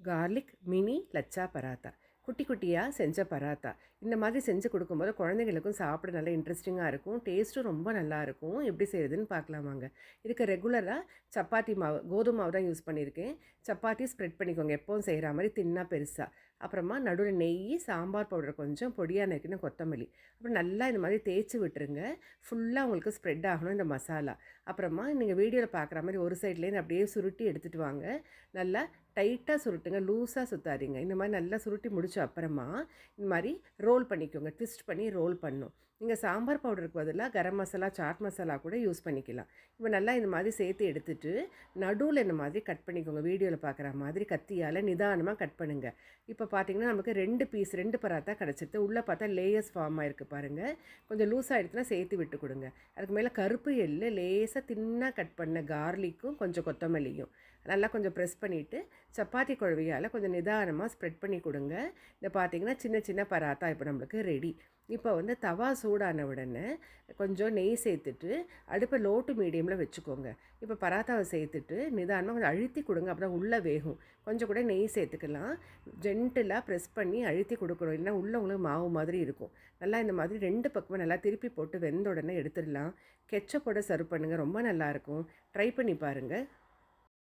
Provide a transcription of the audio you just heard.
Garlic mini lachha paratha. குட்டி குட்டியாக செஞ்ச பராத்தா. இந்த மாதிரி செஞ்சு கொடுக்கும்போது குழந்தைங்களுக்கும் சாப்பிட நல்லா இன்ட்ரெஸ்டிங்காக இருக்கும். டேஸ்ட்டும் ரொம்ப நல்லாயிருக்கும். எப்படி செய்கிறதுன்னு பார்க்கலாமாங்க. இதுக்கு ரெகுலராக சப்பாத்தி மாவு, கோதுமை மாவு தான் யூஸ் பண்ணியிருக்கேன். சப்பாத்தி ஸ்ப்ரெட் பண்ணிக்கோங்க, எப்போவும் செய்கிற மாதிரி தின்னா பெருசாக. அப்புறமா நடுவில் நெய், சாம்பார் பவுடர் கொஞ்சம், பொடியாக நறுக்கின கொத்தமல்லி. அப்புறம் நல்லா இந்த மாதிரி தேய்ச்சி விட்டுருங்க. ஃபுல்லாக உங்களுக்கு ஸ்ப்ரெட் ஆகணும் இந்த மசாலா. அப்புறமா நீங்கள் வீடியோவில் பார்க்குற மாதிரி ஒரு சைட்லேருந்து அப்படியே சுருட்டி எடுத்துகிட்டு வாங்க. நல்லா டைட்டாக சுருட்டுங்க, லூஸாக சுற்றாதீங்க. இந்த மாதிரி நல்லா சுருட்டி முடிச்ச அப்புறமா இந்த மாதிரி ரோல் பண்ணிக்கோங்க. ட்விஸ்ட் பண்ணி ரோல் பண்ணணும். நீங்கள் சாம்பார் பவுடருக்கு பதிலாக கரம் மசாலா, சாட் மசாலா கூட யூஸ் பண்ணிக்கலாம். இப்போ நல்லா இந்த மாதிரி சேர்த்து எடுத்துகிட்டு நடுவில் இந்த மாதிரி கட் பண்ணிக்கோங்க. வீடியோவில் பார்க்குற மாதிரி கத்தியால் நிதானமாக கட் பண்ணுங்கள். இப்போ பார்த்தீங்கன்னா நமக்கு 2 பராத்தா கிடச்சிருது. உள்ளே பார்த்தா லேயர்ஸ் ஃபார்ம் ஆகிருக்கு பாருங்கள். கொஞ்சம் லூஸாக எடுத்துனா சேர்த்து விட்டு கொடுங்க. அதுக்கு மேலே கருப்பு எள்ளு, லேசாக தின்னாக கட் பண்ண கார்லிக்கும் கொஞ்சம் கொத்தமல்லியும் நல்லா கொஞ்சம் ப்ரெஸ் பண்ணிவிட்டு சப்பாத்தி குழவியால் கொஞ்சம் நிதானமாக ஸ்ப்ரெட் பண்ணி கொடுங்க. இந்த பார்த்திங்கன்னா சின்ன சின்ன பராத்தா இப்போ நம்மளுக்கு ரெடி. இப்போ தவா சூடான உடனே கொஞ்சம் நெய் சேர்த்துட்டு அடுப்பை லோ டு மீடியமில் வச்சுக்கோங்க. இப்போ பராத்தாவை சேர்த்துட்டு நிதானமாக கொஞ்சம் அழுத்தி கொடுங்க, அப்போ தான் உள்ளே வேகும். கொஞ்சம் கூட நெய் சேர்த்துக்கலாம். ஜென்டிலாக ப்ரெஸ் பண்ணி அழுத்தி கொடுக்கணும், இல்லைன்னா உள்ளே உங்களுக்கு மாவு மாதிரி இருக்கும். நல்லா இந்த மாதிரி 2 பக்கமும் நல்லா திருப்பி போட்டு வெந்த உடனே எடுத்துடலாம். கெச்சப்போட சர்வ் பண்ணுங்கள், ரொம்ப நல்லாயிருக்கும். ட்ரை பண்ணி பாருங்கள்.